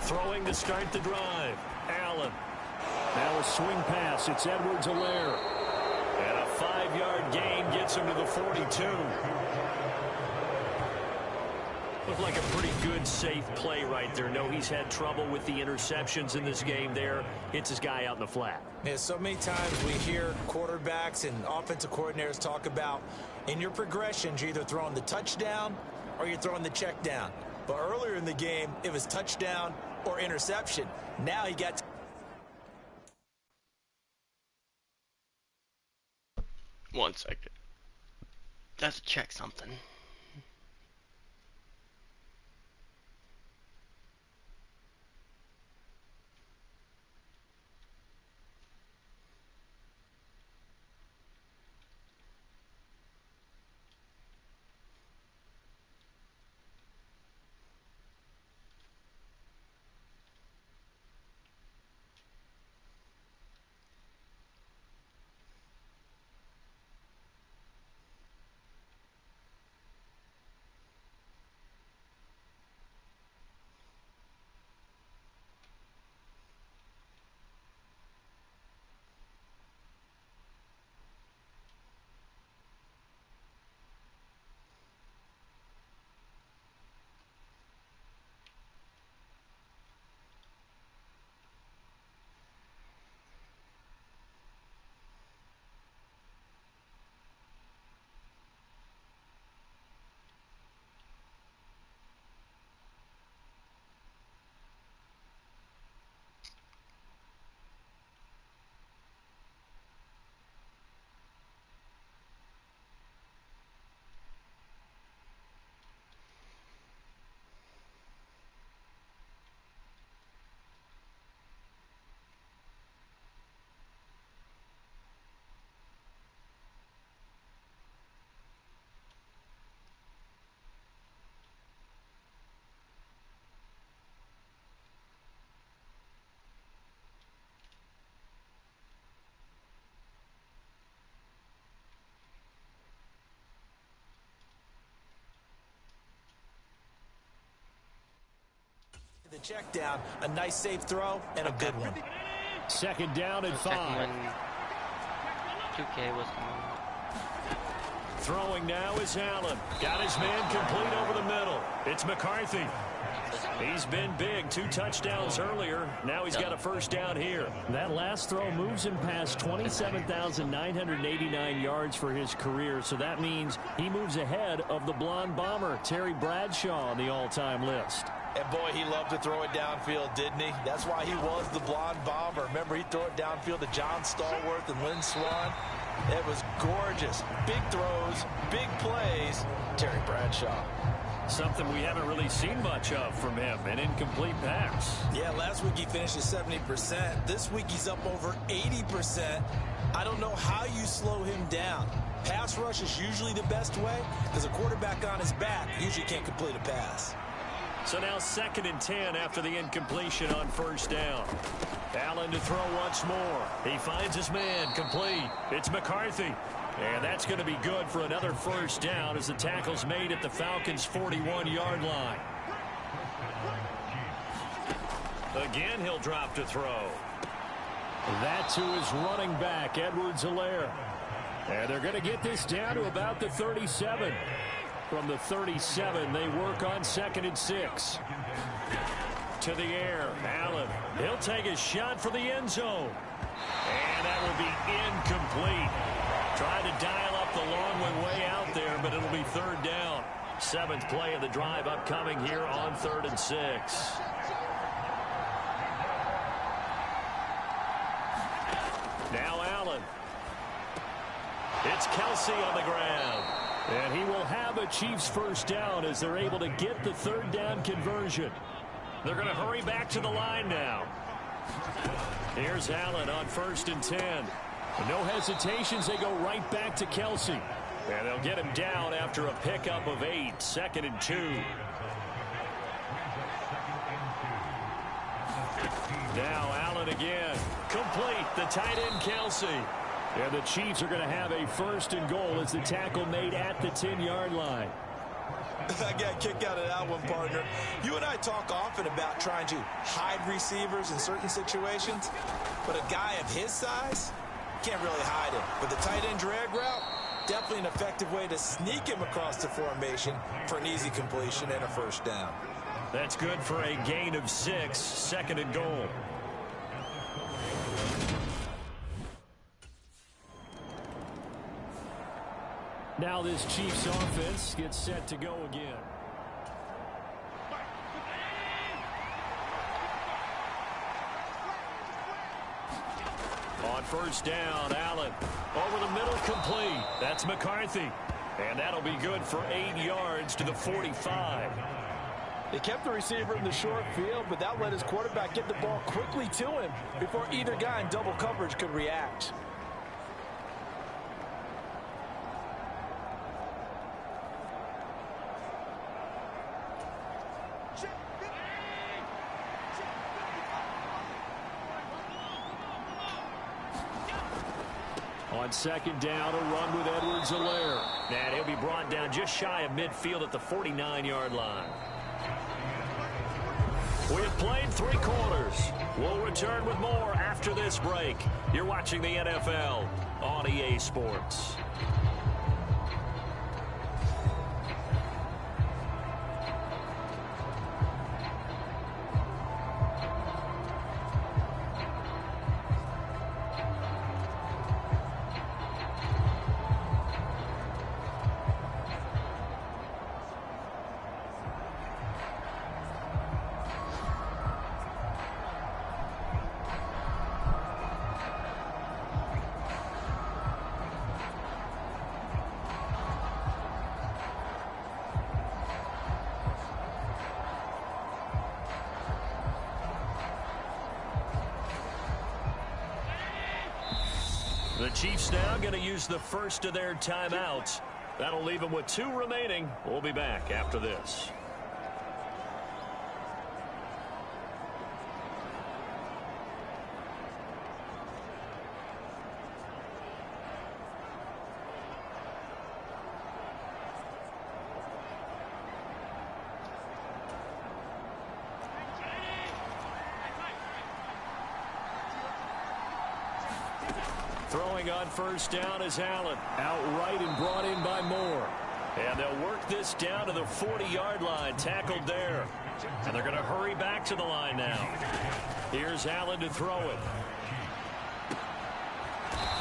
C: Throwing to start the drive. Allen.
F: Now a swing pass. It's Edwards-Helaire.
C: And a 5-yard gain gets him to the 42. Looked like a pretty good, safe play right there. No, he's had trouble with the interceptions in this game there. Hits his guy out in the flat.
D: Yeah, so many times we hear quarterbacks and offensive coordinators talk about in your progressions, you're either throwing the touchdown or you're throwing the check down. But earlier in the game, it was touchdown or interception. Now he got...
B: One second. Let's check something.
D: The check down, a nice safe throw, and a good one.
F: 2nd down and 5.
B: 2K was
C: Throwing now is Allen. Got his man complete over the middle. It's McCarthy. He's been big. 2 touchdowns earlier. Now he's got a 1st down here.
F: That last throw moves him past 27,989 yards for his career. So that means he moves ahead of the blonde bomber, Terry Bradshaw, on the all-time list.
D: And boy, he loved to throw it downfield, didn't he? That's why he was the blonde bomber. Remember, he'd throw it downfield to John Stallworth and Lynn Swann. It was gorgeous. Big throws, big plays. Terry Bradshaw.
F: Something we haven't really seen much of from him, an incomplete pass.
D: Yeah, last week he finished at 70%. This week he's up over 80%. I don't know how you slow him down. Pass rush is usually the best way because a quarterback on his back usually can't complete a pass.
F: So now 2nd and 10 after the incompletion on 1st down. Allen to throw once more. He finds his man, complete. It's McCarthy. And that's going to be good for another 1st down as the tackle's made at the Falcons' 41-yard line. Again, he'll drop to throw. That to his running back, Edwards-Helaire. And they're going to get this down to about the 37. From the 37, they work on 2nd and 6. To the air, Allen. He'll take a shot for the end zone. And that will be incomplete. Tried to dial up the long way out there, but it'll be 3rd down. 7th play of the drive upcoming here on 3rd and 6. Now Allen. It's Kelsey on the ground. And he will have a Chiefs 1st down as they're able to get the 3rd down conversion. They're going to hurry back to the line now. Here's Allen on 1st and 10. No hesitations, they go right back to Kelsey. And they'll get him down after a pickup of 8, 2nd and 2. Now Allen again. Complete, the tight end Kelsey. And the Chiefs are going to have a 1st and goal as the tackle made at the 10-yard line.
D: I got a kick out of that one, partner. You and I talk often about trying to hide receivers in certain situations, but a guy of his size can't really hide him. But the tight end drag route, definitely an effective way to sneak him across the formation for an easy completion and a 1st down.
F: That's good for a gain of 6, 2nd and goal. Now this Chiefs offense gets set to go again. On 1st down, Allen over the middle, complete. That's McCarthy. And that'll be good for 8 yards to the 45.
D: They kept the receiver in the short field, but that let his quarterback get the ball quickly to him before either guy in double coverage could react.
F: On 2nd down, a run with Edwards-Helaire. And he'll be brought down just shy of midfield at the 49-yard line. We have played 3 quarters. We'll return with more after this break. You're watching the NFL on EA Sports. The Chiefs now going to use the first of their timeouts. That'll leave them with 2 remaining. We'll be back after this. Throwing on 1st down is Allen. Outright and brought in by Moore. And they'll work this down to the 40-yard line. Tackled there. And they're going to hurry back to the line now. Here's Allen to throw it.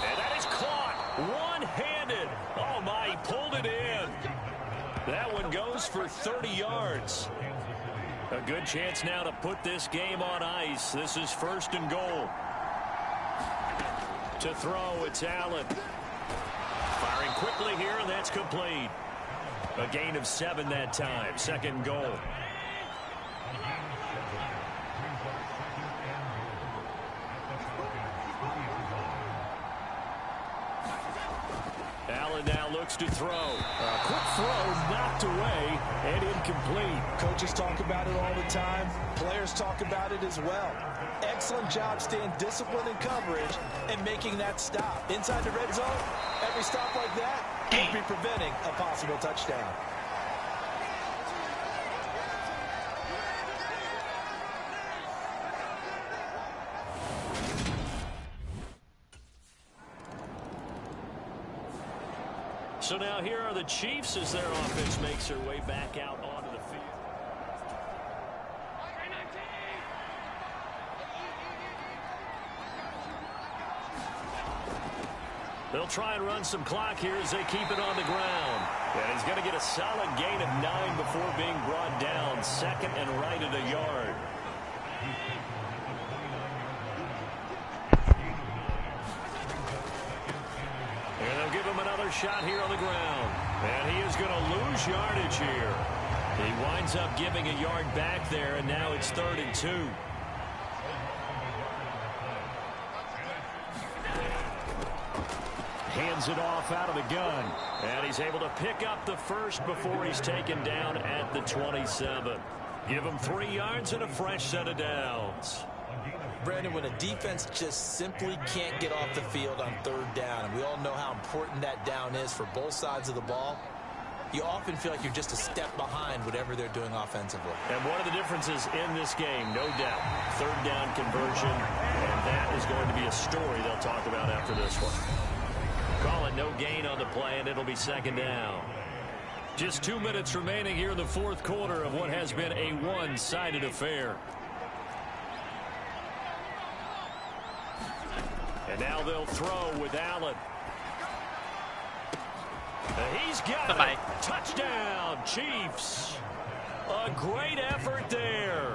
F: And that is caught. One-handed. Oh, my. He pulled it in. That one goes for 30 yards. A good chance now to put this game on ice. This is 1st and goal. To throw, it's Allen.
C: quickly here, and that's complete. A gain of 7 that time. Second goal. Allen now looks to throw.
F: A quick throw knocked away and incomplete.
D: Coaches talk about it all the time. Players talk about it as well. Excellent job staying disciplined in coverage and making that stop. Inside the red zone, every stop like that could be preventing a possible touchdown.
C: So now here are the Chiefs as their offense makes their way back out onto the field. They'll try and run some clock here as they keep it on the ground. And he's going to get a solid gain of 9 before being brought down. Second and right at a yard. And they'll give him another shot here on the ground. And he is going to lose yardage here. He winds up giving a yard back there, and now it's 3rd and 2. Hands it off out of the gun. And he's able to pick up the first before he's taken down at the 27. Give him 3 yards and a fresh set of downs.
D: Brandon, when a defense just simply can't get off the field on 3rd down, and we all know how important that down is for both sides of the ball, you often feel like you're just a step behind whatever they're doing offensively.
C: And one of the differences in this game, no doubt, 3rd down conversion, and that is going to be a story they'll talk about after this one. Call it no gain on the play, and it'll be 2nd down. Just 2 minutes remaining here in the 4th quarter of what has been a one-sided affair. And now they'll throw with Allen. And he's got it. Touchdown, Chiefs. A great effort there.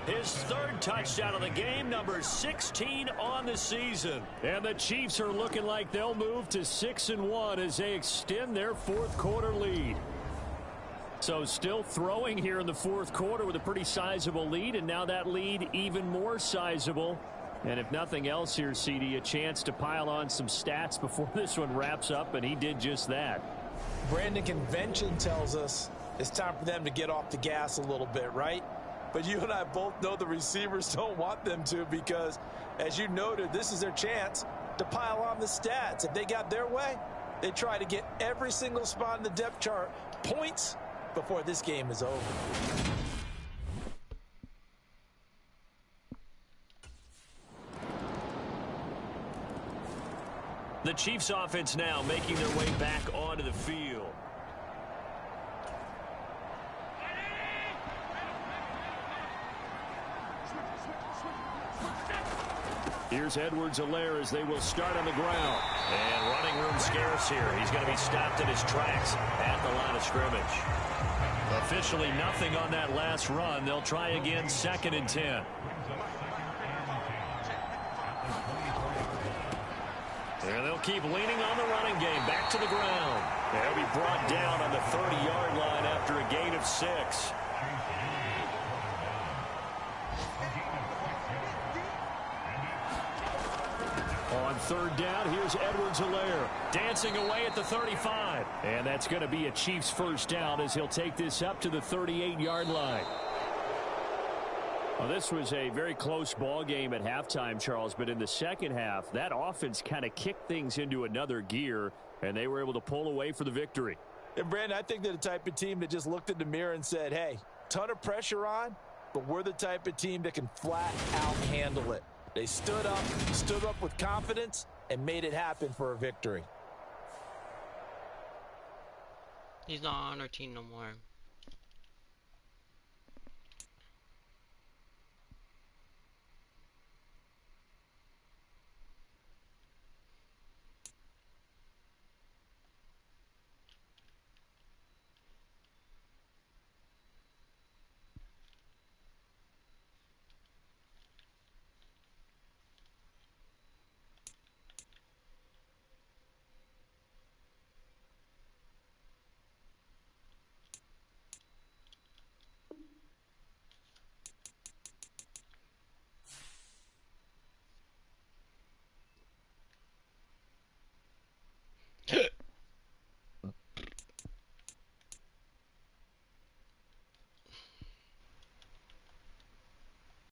C: His 3rd touchdown of the game, number 16 on the season. And the Chiefs are looking like they'll move to 6-1 as they extend their 4th quarter lead. So still throwing here in the 4th quarter with a pretty sizable lead, and now that lead even more sizable. And if nothing else here, CD, a chance to pile on some stats before this one wraps up, and he did just that.
D: Brandon, convention tells us it's time for them to get off the gas a little bit, right? But you and I both know the receivers don't want them to, because, as you noted, this is their chance to pile on the stats. If they got their way, they try to get every single spot in the depth chart points before this game is over.
C: The Chiefs offense now making their way back onto the field. Here's Edwards-Helaire as they will start on the ground. And running room scarce here. He's going to be stopped in his tracks at the line of scrimmage. Officially nothing on that last run. They'll try again, 2nd and 10. And they'll keep leaning on the running game. Back to the ground. They'll be brought down on the 30-yard line after a gain of 6. On 3rd down, here's Edwards-Helaire dancing away at the 35. And that's going to be a Chiefs 1st down as he'll take this up to the 38-yard line. Well, this was a very close ball game at halftime, Charles, but in the second half, that offense kind of kicked things into another gear, and they were able to pull away for the victory.
D: And, Brandon, I think they're the type of team that just looked in the mirror and said, hey, ton of pressure on, but we're the type of team that can flat out handle it. They stood up with confidence, and made it happen for a victory.
B: He's not on our team no more.